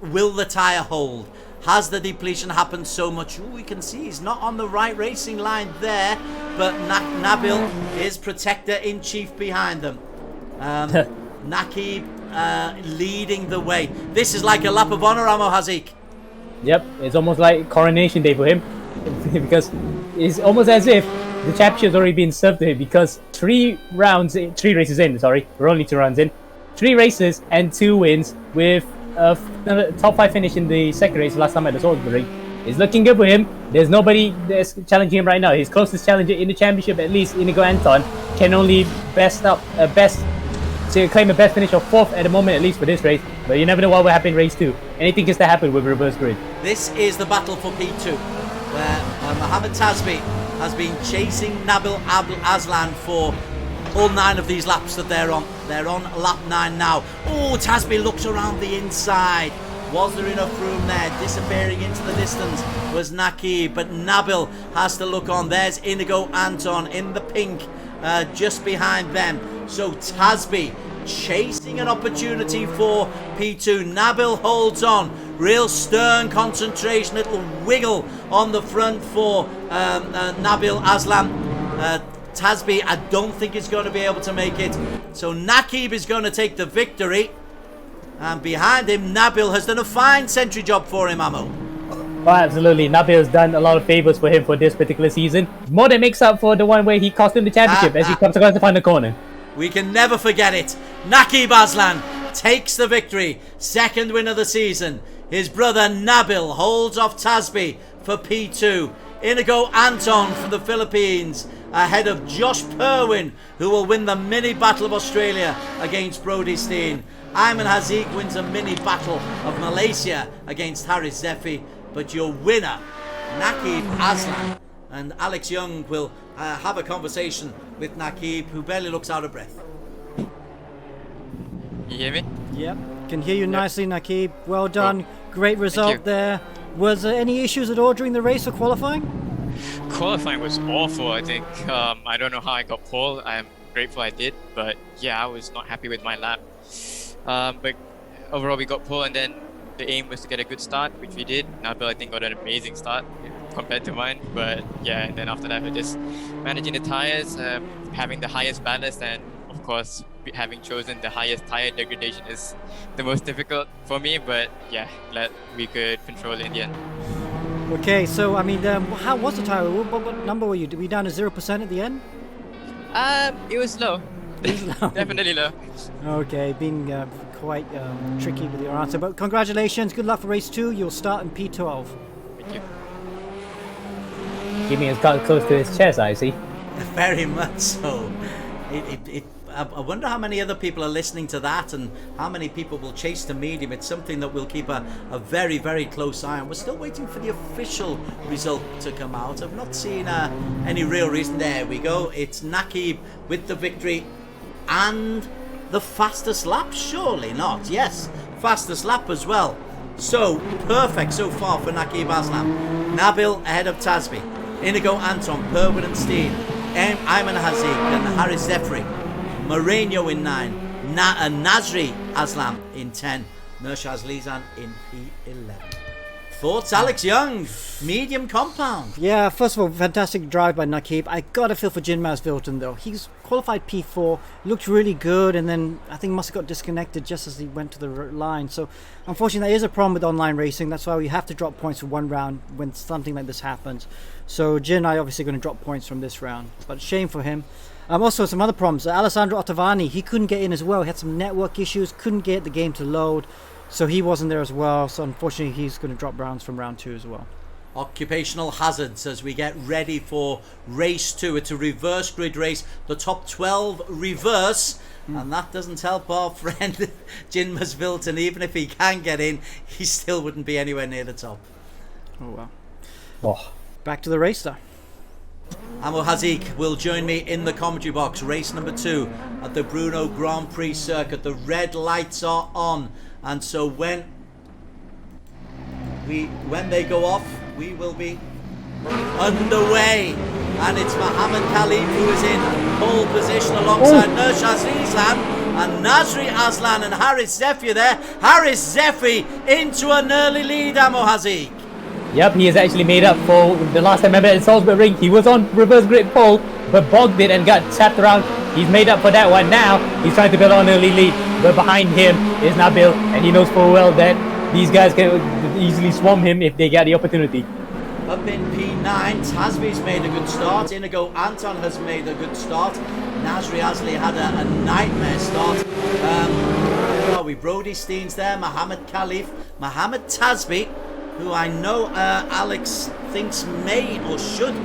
A: will the tyre hold? Has the depletion happened so much? Ooh, we can see he's not on the right racing line there, but Nabil is protector in chief behind them. Naquib leading the way. This is like a lap of honour, Amo Hazik.
C: Yep, it's almost like coronation day for him because it's almost as if the championship's already been served to him because 3 races in, we're only 2 rounds in, 3 races and 2 wins with a top 5 finish in the second race last time at the Salisbury. It's looking good for him. There's nobody that's challenging him right now. His closest challenger in the championship, at least Inigo Anton, can only to claim a best finish of 4th at the moment, at least for this race. But you never know what will happen in race 2. Anything can still happen with reverse grid.
A: This is the battle for P2, where Muhammad Thasbeeh has been chasing Naquib Azlan for all 9 of these laps that they're on. They're on lap 9 now. Oh, Thasbeeh looks around the inside. Was there enough room there? Disappearing into the distance was Naquib, but Nabil has to look on. There's Inigo Anton in the pink, just behind them. So Thasbeeh chasing an opportunity for P2. Nabil holds on. Real stern concentration. Little wiggle on the front for Naquib Azlan. Thasbeeh, I don't think is going to be able to make it. So Naquib is going to take the victory. And behind him, Nabil has done a fine sentry job for him, Amo.
C: Oh, absolutely. Nabil has done a lot of favours for him for this particular season. More than makes up for the one where he cost him the championship as he comes across the final corner.
A: We can never forget it. Naquib Azlan takes the victory. 2nd win of the season. His brother Nabil holds off Thasbeeh for P2. Inigo Anton from the Philippines ahead of Josh Perwin, who will win the mini battle of Australia against Brody Steen. Ayman Hazik wins a mini battle of Malaysia against Haris Zefi. But your winner, Naquib Azlan, and Alex Young will have a conversation with Naquib, who barely looks out of breath.
D: You hear me?
B: Yep, can hear you nicely, Naquib. Well done. Great result there. Was there any issues at all during the race or qualifying?
D: Qualifying was awful, I think. I don't know how I got pole. I'm grateful I did, but yeah, I was not happy with my lap. But overall we got pole, and then the aim was to get a good start, which we did. Nabil, I think, got an amazing start compared to mine. But yeah, and then after that, we're just managing the tires, having the highest ballast, and of course, having chosen the highest tire degradation is the most difficult for me. But yeah, glad we could control it in the end.
B: Okay, so I mean, how was the tire? What number were you? Were you down to 0% at the end?
D: It was low. Definitely low.
B: Okay, being quite tricky with your answer, but congratulations. Good luck for race 2. You'll start in P12.
D: Thank you.
C: Jimmy has got close to his chest, I see.
A: Very much so. I wonder how many other people are listening to that and how many people will chase the medium. It's something that we'll keep a very, very close eye on. We're still waiting for the official result to come out. I've not seen any real reason. There we go. It's Naquib with the victory and the fastest lap. Surely not. Yes, fastest lap as well. So perfect so far for Naquib Azlan. Nabil ahead of Thasbeeh. Inigo Anton, Perwin and Steen, Ayman Hazik and Haris Zefri. Moreno in 9, Nasri Azlan in 10, Nurshaz Lizan in P11. Thoughts, Alex Young, medium compound.
B: Yeah, first of all, fantastic drive by Naquib. I got a feel for Jin Masvilton though. He's qualified P4, looked really good, and then I think must have got disconnected just as he went to the line. So unfortunately, there is a problem with online racing. That's why we have to drop points for one round when something like this happens. So Jin and I obviously going to drop points from this round, but shame for him. Also, some other problems. Alessandro Ottavani, he couldn't get in as well. He had some network issues, couldn't get the game to load. So he wasn't there as well. So unfortunately, he's going to drop rounds from round 2 as well.
A: Occupational hazards as we get ready for race 2. It's a reverse grid race. The top 12 reverse. And that doesn't help our friend Jin Masvilton. Even if he can get in, he still wouldn't be anywhere near the top.
B: Oh, well.
C: Oh.
B: Back to the race, though.
A: Amo Hazik will join me in the commentary box. Race number 2 at the Brno Grand Prix circuit. The red lights are on. And so when they go off, we will be underway. And it's Muhammad Khalif who is in pole position alongside Naquib Azlan and Naquib Azlan and Haris Zephi there. Haris Zephi into an early lead, Amo Hazik.
C: Yep, he has actually made up for the last time I met at Salisbury Ring. He was on reverse grid pole, but bogged it and got tapped around. He's made up for that one now. He's trying to build on an early lead, but behind him is Nabil, and he knows full well that these guys can easily swarm him if they get the opportunity.
A: Up in P9, Thasbeeh's made a good start. Inigo Anton has made a good start. Naquib Azlan had a nightmare start. Where are we? Brody Steen's there. Muhammad Khalif. Muhammad Thasbeeh, who I know Alex thinks may or should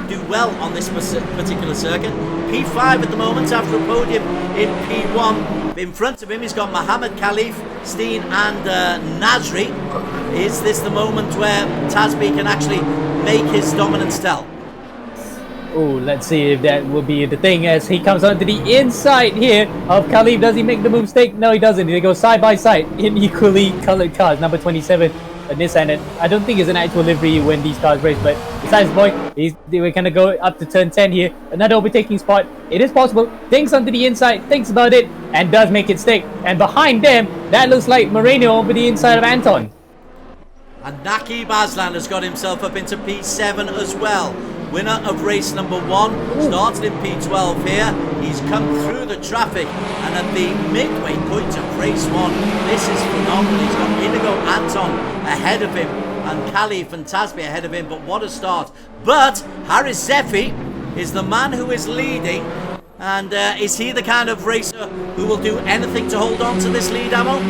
A: do well on this particular circuit. P5 at the moment after a podium in P1. In front of him he's got Muhammad Khalif, Steen and Nasri. Is this the moment where Thasbeeh can actually make his dominance tell?
C: Oh, let's see if that will be the thing as he comes onto the inside here of Khalif. Does he make the mistake? No, he doesn't. They go side by side in equally colored cars. Number 27, a Nissan. And I don't think it's an actual livery when these cars race, but besides the boy, we're going to go up to turn 10 here. Another overtaking spot. It is possible. Thinks onto the inside, thinks about it, and does make it stick. And behind them, that looks like Moreno over the inside of Anton.
A: And Naquib Azlan has got himself up into P7 as well. Winner of race number 1, started in P12 here. He's come through the traffic, and at the midway point of race 1, this is phenomenal. He's got Inigo Anton ahead of him, and Khalif and Thasbeeh ahead of him, but what a start. But Haris Zephi is the man who is leading, and is he the kind of racer who will do anything to hold on to this lead, Amo?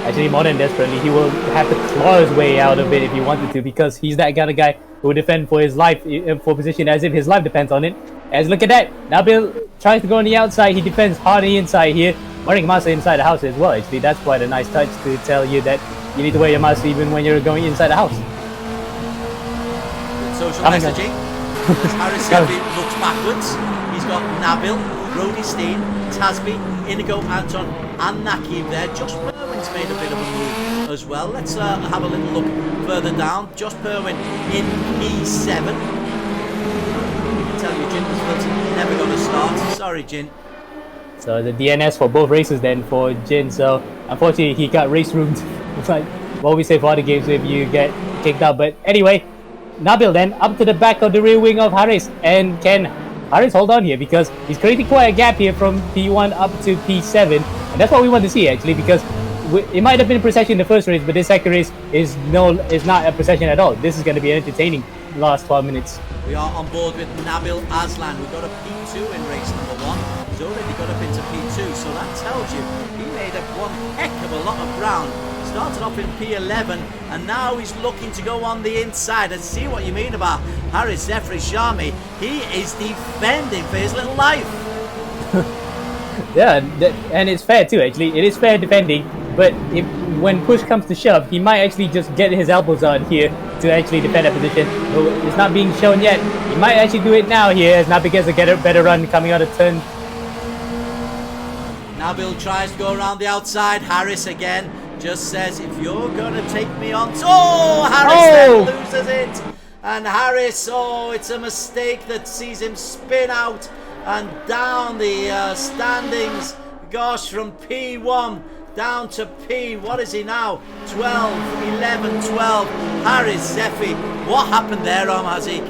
C: Actually, more than desperately, he will have to claw his way out of it if he wanted to, because he's that kind of guy who will defend for his life, for position as if his life depends on it. As look at that, Nabil tries to go on the outside, he defends hard on the inside here, wearing a mask inside the house as well. Actually, that's quite a nice touch to tell you that you need to wear your mask even when you're going inside the house.
A: Social messaging. As Haris Zephi looks backwards, he's got Nabil, Brody Steen, Thasbeeh, Inigo Anton and Naquib there. Josh Perwin's made a bit of a move as well. Let's have a little look further down. Josh Perwin in P7. I tell you, Jin was never going to start. Sorry, Jin.
C: So the DNS for both races then for Jin. So unfortunately he got race roomed. It's like what we say for other games if you get kicked out. But anyway, Nabil then up to the back of the rear wing of Haris. And can Haris hold on here, because he's creating quite a gap here from P1 up to P7, and that's what we want to see actually, because it might have been a procession in the first race, but this second race is not a procession at all. This is going to be an entertaining last 12 minutes.
A: We are on board with Nabil Azlan. We got a P2 in race number 1. He's already got up into P2, so that tells you he made up one heck of a lot of ground. Started off in P11 and now he's looking to go on the inside. And see what you mean about Haris Zephi Shami. He is defending for his little life.
C: Yeah, and it's fair too actually. It is fair defending, but when push comes to shove, he might actually just get his elbows out here to actually defend that position. It's not being shown yet. He might actually do it now here as Nabil gets a better run coming out of turn.
A: Nabil tries to go around the outside. Haris again just says, if you're going to take me on... Oh, Haris then loses it. And Haris, it's a mistake that sees him spin out and down the standings. Gosh, from P1 down to P. What is he now? 12, 11, 12. Haris Zefi. What happened there, Hazik?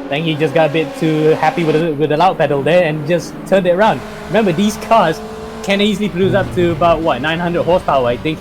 C: I think he just got a bit too happy with the loud pedal there and just turned it around. Remember, these cars can easily produce up to about, what, 900 horsepower, I think.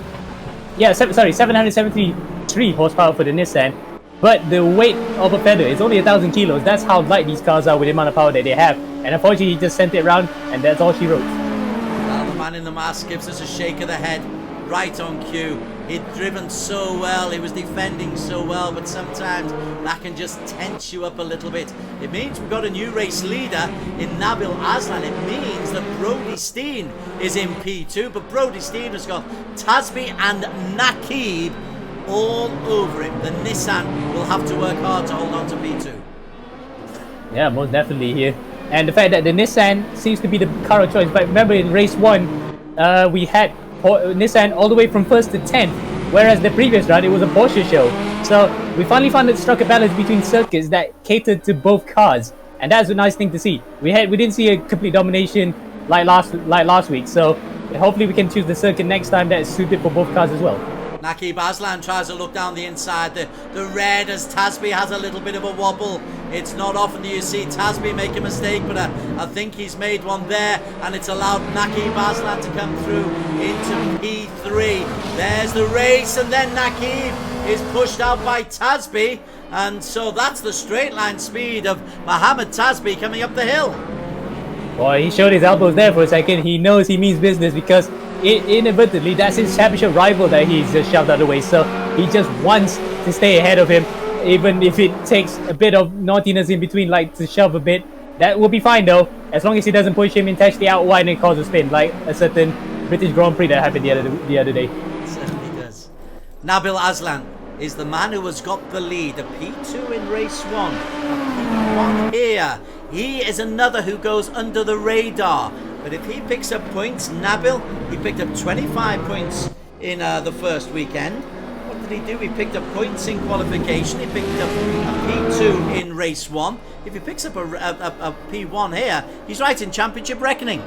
C: Yeah, 773 horsepower for the Nissan. But the weight of a pedal is only 1,000 kilos. That's how light these cars are with the amount of power that they have. And unfortunately, he just sent it around, and that's all she wrote.
A: Well, the man in the mask gives us a shake of the head. Right on cue. He'd driven so well, he was defending so well, but sometimes that can just tense you up a little bit. It means we've got a new race leader in Naquib Azlan. It means that Brody Steen is in P2, but Brody Steen has got Thasbeeh and Naquib all over him. The Nissan will have to work hard to hold on to P2.
C: Yeah, most definitely here. And the fact that the Nissan seems to be the car of choice. But remember, in race 1, we had Nissan all the way from 1st to 10th, whereas the previous round it was a Porsche show. So we finally found that struck a balance between circuits that catered to both cars, and that's a nice thing to see. We didn't see a complete domination like last week. So hopefully we can choose the circuit next time that is suited for both cars as well.
A: Naquib Azlan tries to look down the inside. The red as Thasbeeh has a little bit of a wobble. It's not often that you see Thasbeeh make a mistake, but I think he's made one there, and it's allowed Naquib Azlan to come through into P3. There's the race, and then Naquib is pushed out by Thasbeeh, and so that's the straight line speed of Muhammad Thasbeeh coming up the hill.
C: Boy, he showed his elbows there for a second. He knows he means business because inadvertently that's his championship rival that he's just shoved out of the way. So he just wants to stay ahead of him, even if it takes a bit of naughtiness in between, like to shove a bit. That will be fine though, as long as he doesn't push him intentionally out wide and cause a spin, like a certain British Grand Prix that happened the other day.
A: It certainly does. Naquib Azlan is the man who has got the lead. A P2 in race 1. A P1 here. He is another who goes under the radar. But if he picks up points, Nabil, he picked up 25 points in the first weekend. What did he do? He picked up points in qualification. He picked up a P2 in race 1. If he picks up a P1 here, he's right in championship reckoning.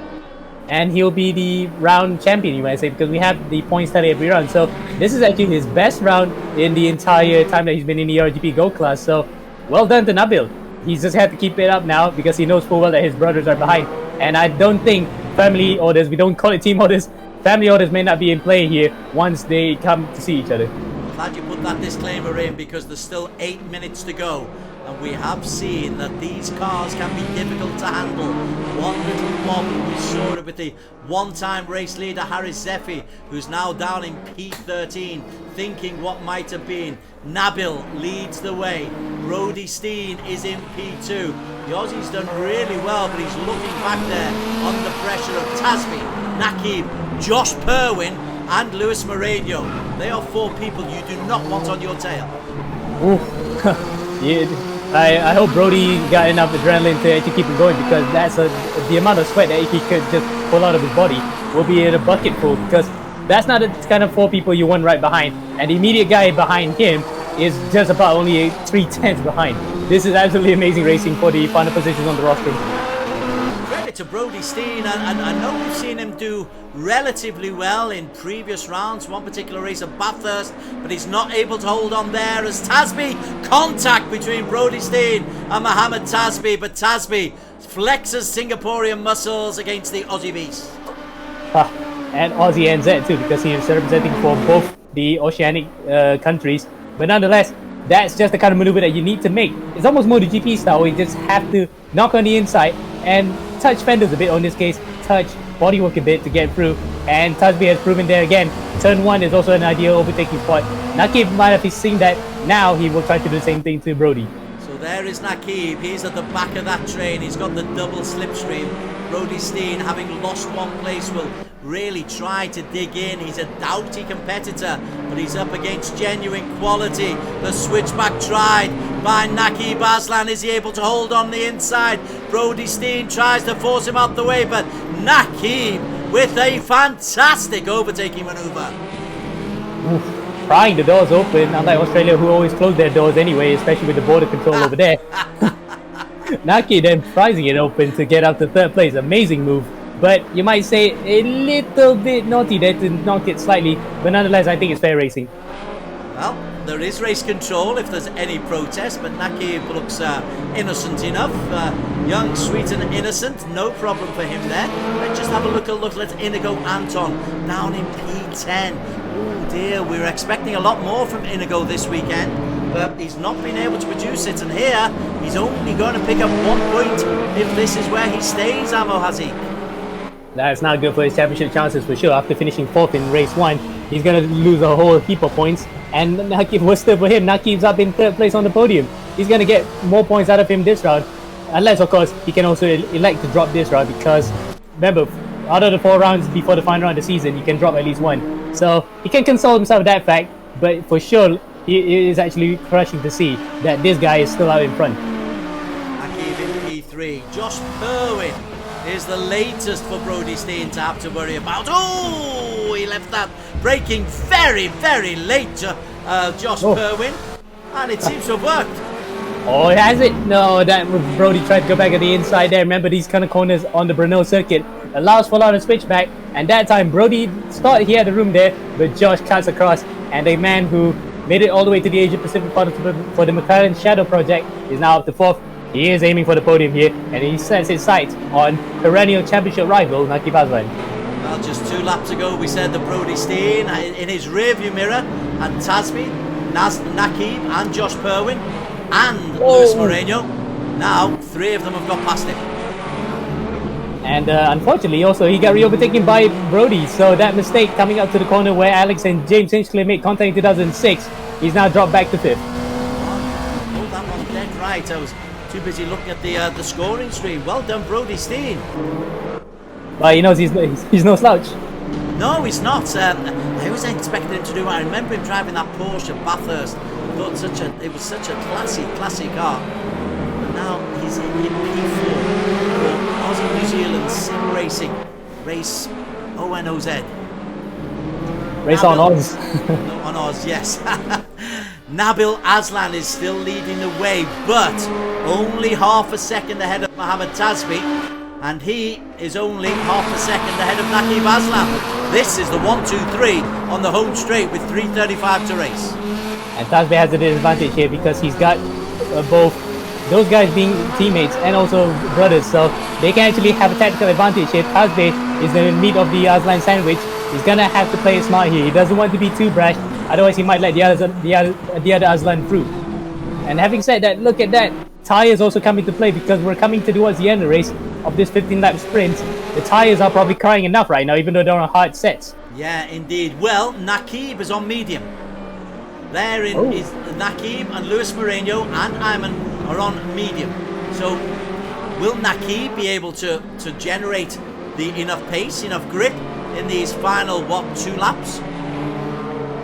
C: And he'll be the round champion, you might say, because we have the points tally every round. So this is actually his best round in the entire time that he's been in the RGP Gold class. So well done to Nabil. He's just had to keep it up now because he knows full well that his brothers are behind. And I don't think family orders, we don't call it team orders, family orders may not be in play here once they come to see each other.
A: Glad you put that disclaimer in because there's still 8 minutes to go. And we have seen that these cars can be difficult to handle. One little wobble, we saw it with the one-time race leader Haris Zefi, who's now down in P13, thinking what might have been. Nabil leads the way. Brody Steen is in P2. The Aussie's done really well, but he's looking back there under pressure of Thasbeeh, Naquib, Josh Perwin, and Lewis Moreno. They are 4 people you do not want on your tail.
C: Ooh. Yeah, I hope Brody got enough adrenaline to actually keep it going, because that's the amount of sweat that he could just pull out of his body will be in a bucket full, because that's not the kind of 4 people you want right behind. And the immediate guy behind him is just about only 3/10 behind. This is absolutely amazing racing for the final positions on the roster.
A: Credit to Brody Steen, and I know we've seen him do relatively well in previous rounds, one particular race at Bathurst, but he's not able to hold on there as Thasbeeh, contact between Brody Steen and Muhammad Thasbeeh, but Thasbeeh flexes Singaporean muscles against the Aussie beast.
C: And Aussie NZ too, because he is representing for both the oceanic countries. But nonetheless, that's just the kind of maneuver that you need to make. It's almost MotoGP style. You just have to knock on the inside and touch fenders a bit, or in this case, touch bodywork a bit to get through. And Thasbeeh has proven there again. Turn 1 is also an ideal overtaking spot. Naquib might have seen that. Now he will try to do the same thing to Brody.
A: So there is Naquib. He's at the back of that train. He's got the double slipstream. Brody Steen, having lost one place, will really try to dig in. He's a doughty competitor, but he's up against genuine quality. The switchback tried by Naquib Azlan. Is he able to hold on the inside? Brody Steen tries to force him out the way, but Naquib with a fantastic overtaking maneuver.
C: Prying the doors open, unlike Australia, who always close their doors anyway, especially with the border control over there. Naquib then prizing it open to get up to 3rd place. Amazing move. but you might say a little bit naughty there to knock it slightly. But nonetheless, I think it's fair racing.
A: Well, there is race control if there's any protest, but Naquib looks innocent enough. Young, sweet and innocent, no problem for him there. Let's just have a look at Inigo Anton down in P10. Oh dear, we were expecting a lot more from Inigo this weekend, but he's not been able to produce it, and here he's only going to pick up 1 point if this is where he stays, Amo Hazik.
C: That's not good for his championship chances for sure. After finishing 4th in race 1, he's going to lose a whole heap of points. And Naquib, was still for him. Naquib's up in 3rd place on the podium. He's going to get more points out of him this round. Unless, of course, he can also elect to drop this round, because remember, out of the 4 rounds before the final round of the season, you can drop at least 1. So he can console himself with that fact, but for sure, it is actually crushing to see that this guy is still out in front.
A: Naquib in P3. Josh Perwin is the latest for Brody Steen to have to worry about. Oh, he left that braking very, very late, Josh Perwin, and it seems to have worked.
C: Oh, has it? No, that Brody tried to go back at the inside there. Remember, these kind of corners on the Brunel circuit allows for a lot of switchback, and that time Brody thought he had the room there, but Josh cuts across, and a man who made it all the way to the Asia Pacific part for the McLaren Shadow project is now up to 4th. He is aiming for the podium here, and he sets his sights on perennial championship rival Naquib Azlan.
A: Well, just 2 laps ago, we said that Brody Steen in his rearview mirror and Thasbeeh, Naquib and Josh Perwin and Luis Moreno. Now 3 of them have got past him.
C: And unfortunately, also, he got re-overtaken by Brody. So that mistake coming up to the corner where Alex and James Hinchcliffe made contact in 2006, he's now dropped back to 5th.
A: Oh, that one dead right. I was too busy looking at the scoring screen. Well done, Brody Steen.
C: But he knows he's no slouch.
A: No, he's not. I was expecting him to do. I remember him driving that Porsche Bathurst. I thought it was such a classy car. But now he's in P4 for Aussie New Zealand Sim Racing race ONOZ.
C: Race on Oz.
A: No, on Oz, yes. Nabil Azlan is still leading the way, but only half a second ahead of Muhammad Thasbeeh, and he is only half a second ahead of Naquib Azlan. This is the 1-2-3 on the home straight with 3:35 to race.
C: And Thasbeeh has a disadvantage here because he's got both those guys being teammates and also brothers, so they can actually have a tactical advantage here. Thasbeeh is the meat of the Azlan sandwich. He's gonna have to play it smart here. He doesn't want to be too brash, otherwise he might let the other Azlan through. And having said that, look at that. Tires also come into play because we're coming towards the end of the race of this 15-lap sprint. The tires are probably crying enough right now, even though they're on hard sets.
A: Yeah, indeed. Well, Naquib is on medium. Therein is Naquib and Luis Moreno and Ayman are on medium. So, will Naquib be able to generate the enough pace, enough grip in these final, 2 laps?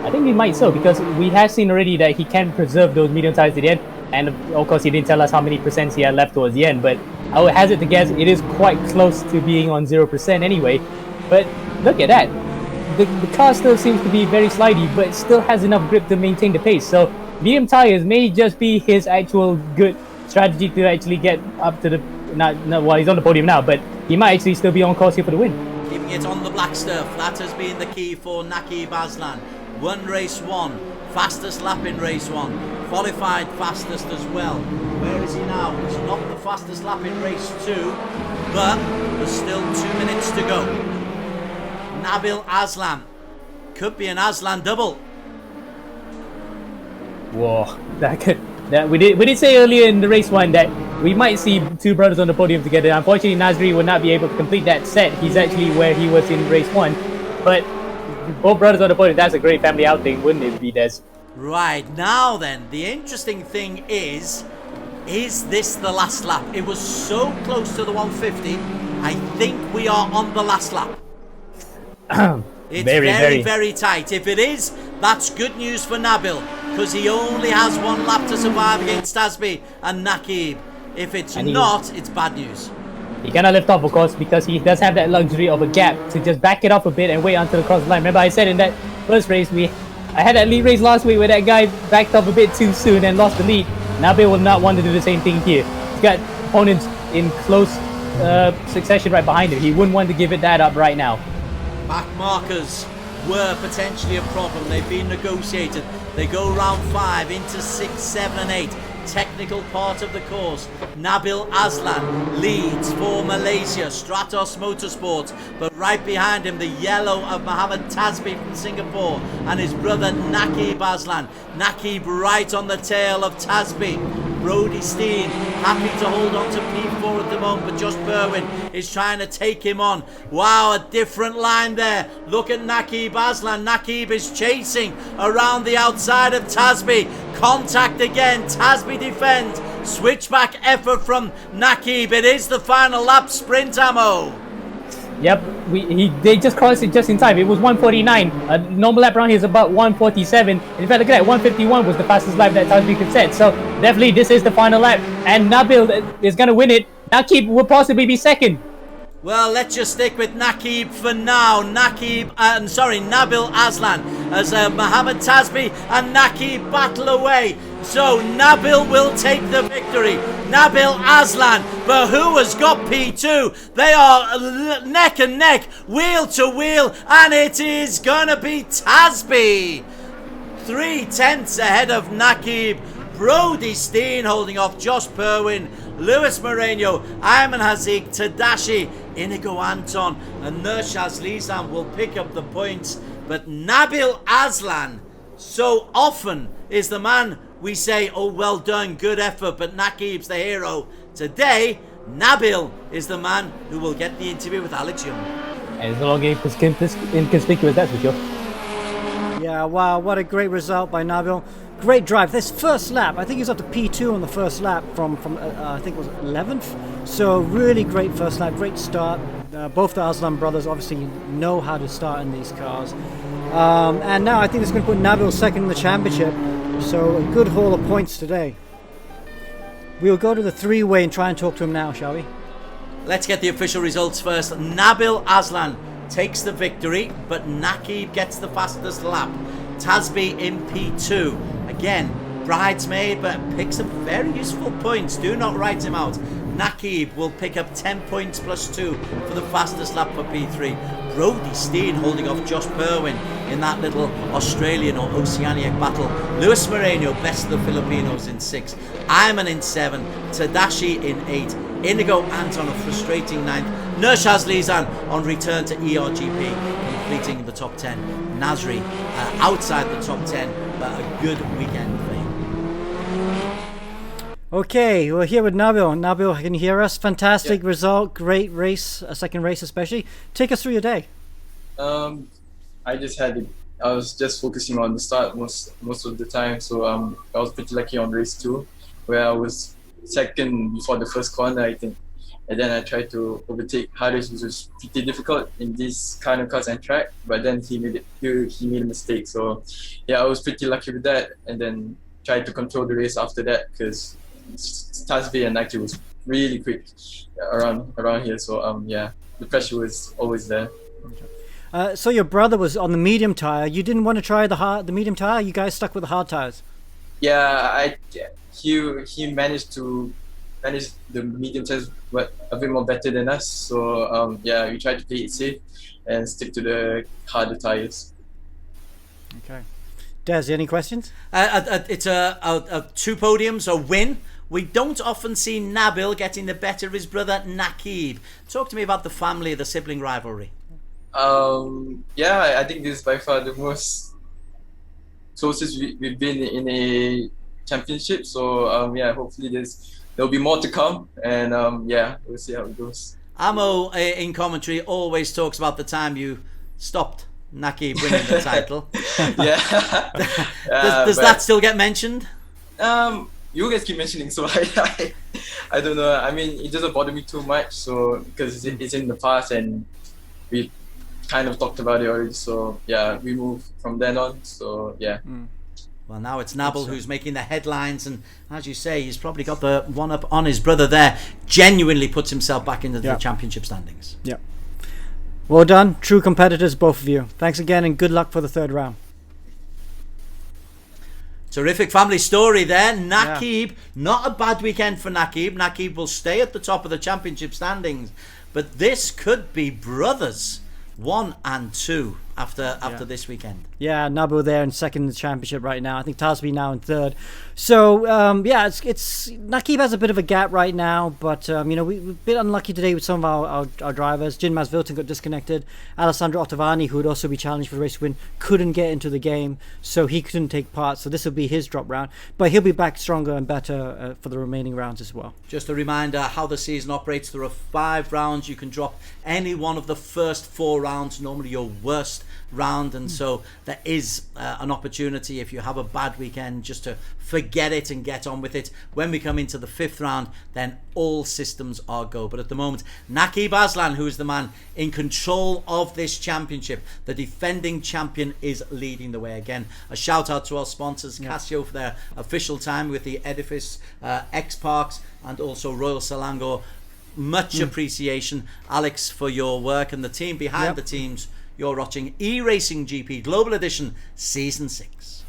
C: I think we might so, because we have seen already that he can preserve those medium tires to the end. And of course, he didn't tell us how many percents he had left towards the end, but I would hazard to guess it is quite close to being on 0% anyway. But look at that. The car still seems to be very slidey, but still has enough grip to maintain the pace. So medium tires may just be his actual good strategy to actually get up to the... well, he's on the podium now, but he might actually still be on course here for the win.
A: Keeping it on the black stuff, that has been the key for Naquib Azlan. Won race 1, fastest lap in race 1, qualified fastest as well. Where is he now? He's not the fastest lap in race 2, but there's still 2 minutes to go. Nabil Azlan. Could be an Azlan double.
C: Whoa, we did say earlier in the race 1 that we might see 2 brothers on the podium together. Unfortunately, Nasri will not be able to complete that set. He's actually where he was in race 1, but both brothers on the podium, that's a great family outing, wouldn't it be, Des?
A: Right, now then, the interesting thing is this the last lap? It was so close to the 150, I think we are on the last lap. It's very tight. If it is, that's good news for Nabil, because he only has 1 lap to survive against Thasbeeh and Naquib. If it's not, it's bad news.
C: He cannot lift off, of course, because he does have that luxury of a gap to just back it off a bit and wait until the cross line. Remember, I said in that first race, I had that lead race last week where that guy backed off a bit too soon and lost the lead. Nabil will not want to do the same thing here. He's got opponents in close succession right behind him. He wouldn't want to give it that up right now.
A: Back markers were potentially a problem. They've been negotiated. They go round 5 into 6, 7 and 8. Technical part of the course. Nabil Azlan leads for Malaysia, Stratos Motorsports, but right behind him the yellow of Muhammad Thasbeeh from Singapore and his brother Naquib Azlan. Naquib right on the tail of Thasbeeh. Brody Steen happy to hold on to P4 at the moment, but Josh Berwin is trying to take him on. Wow, a different line there. Look at Naquib Azlan. Naquib is chasing around the outside of Thasbeeh. Contact again. Thasbeeh defends. Switchback effort from Naquib. It is the final lap sprint, Ammo.
C: Yep, they just crossed it just in time. It was 149. A normal lap around here is about 147. In fact, look at that, 151 was the fastest lap that Thasbeeh could set. So definitely this is the final lap, and Nabil is going to win it. Naquib will possibly be second.
A: Well, let's just stick with Naquib for now. Nabil Azlan as Muhammad Thasbeeh and Naquib battle away. So Nabil will take the victory. Nabil Azlan, but who has got P2? They are neck and neck, wheel to wheel, and it is gonna be Thasbeeh. 3/10 ahead of Naquib. Brody Steen holding off Josh Perwin, Luis Moreno, Ayman Haziq, Tadashi, Inigo Anton, and Nurshaz Lizan will pick up the points. But Nabil Azlan so often is the man we say, oh, well done, good effort, but Naquib's the hero. Today, Nabil is the man who will get the interview with Alex Young.
C: And it's no longer inconspicuous, that's for sure.
B: Yeah, wow, what a great result by Nabil. Great drive. This first lap, I think he was up to P2 on the first lap from I think it was 11th. So really great first lap, great start. Both the Azlan brothers obviously know how to start in these cars. And now I think it's going to put Nabil second in the championship. So a good haul of points today. We'll go to the three-way and try and talk to him now, shall we?
A: Let's get the official results first. Nabil Azlan takes the victory, but Naquib gets the fastest lap. Thasbeeh in P2. Again, bridesmaid, but picks up very useful points. Do not write him out. Naquib will pick up 10 points plus 2 for the fastest lap for P3. Brody Steen holding off Josh Perwin in that little Australian or Oceanic battle. Luis Moreno, best of the Filipinos in 6. Ayman in 7. Tadashi in 8. Inigo Anton, a frustrating 9th. Nurshaz Lizan on return to eRGP, completing the top 10. Nasri outside the top 10, but a good weekend for him.
B: Okay, we're here with Nabil. Nabil, can you hear us? Fantastic result, great race, a second race especially. Take us through your day.
E: I was just focusing on the start most of the time, so I was pretty lucky on race 2, where I was second before the first corner, I think. And then I tried to overtake Haris, which was pretty difficult in this kind of cars and track, but then he made a mistake. So yeah, I was pretty lucky with that, and then tried to control the race after that, because Thasbeeh and Naquib was really quick around here. So yeah, the pressure was always there.
B: So your brother was on the medium tire. You didn't want to try the medium tire. You guys stuck with the hard tires.
E: Yeah, he managed to manage the medium tires a bit more better than us. So yeah, we tried to play it safe and stick to the harder tires.
B: Okay. Des, any questions?
A: It's a 2 podiums, a win. We don't often see Nabil getting the better of his brother Naquib. Talk to me about the family, the sibling rivalry.
E: Yeah, I think this is by far the most closest we've been in a championship. So yeah, hopefully there'll be more to come, and yeah, we'll see how it goes.
A: Amo in commentary always talks about the time you stopped Naquib winning the title.
E: Yeah.
A: Does that still get mentioned?
E: You guys keep mentioning, so I don't know. I mean, it doesn't bother me too much, so because it's in the past and we kind of talked about it already. So yeah, we move from then on. So yeah.
A: Well, now it's Nabil who's making the headlines, and as you say, he's probably got the one up on his brother there. Genuinely puts himself back into the championship standings.
B: Yeah. Well done, true competitors, both of you. Thanks again, and good luck for the third round.
A: Terrific family story there. Naquib, not a bad weekend for Naquib. Naquib will stay at the top of the championship standings, but this could be brothers 1 and 2 after this weekend.
B: Yeah, Nabil there in second in the championship right now. I think Thasbeeh now in third. So it's Naquib has a bit of a gap right now, but we've a bit unlucky today with some of our drivers. Jin Masvilton got disconnected. Alessandro Ottavani, who would also be challenged for the race win, couldn't get into the game, so he couldn't take part. So this will be his drop round, but he'll be back stronger and better for the remaining rounds as well.
A: Just a reminder how the season operates. There are 5 rounds. You can drop any one of the first 4 rounds, normally your worst round, and so there is an opportunity if you have a bad weekend just to forget it and get on with it. When we come into the 5th round, then all systems are go. But at the moment, Naquib Azlan, who is the man in control of this championship, the defending champion, is leading the way again. A shout out to our sponsors, Casio, for their official time with the Edifice, X Parks, and also Royal Selangor. Much appreciation, Alex, for your work, and the team behind the teams. You're watching eRacing GP Global Edition Season 6.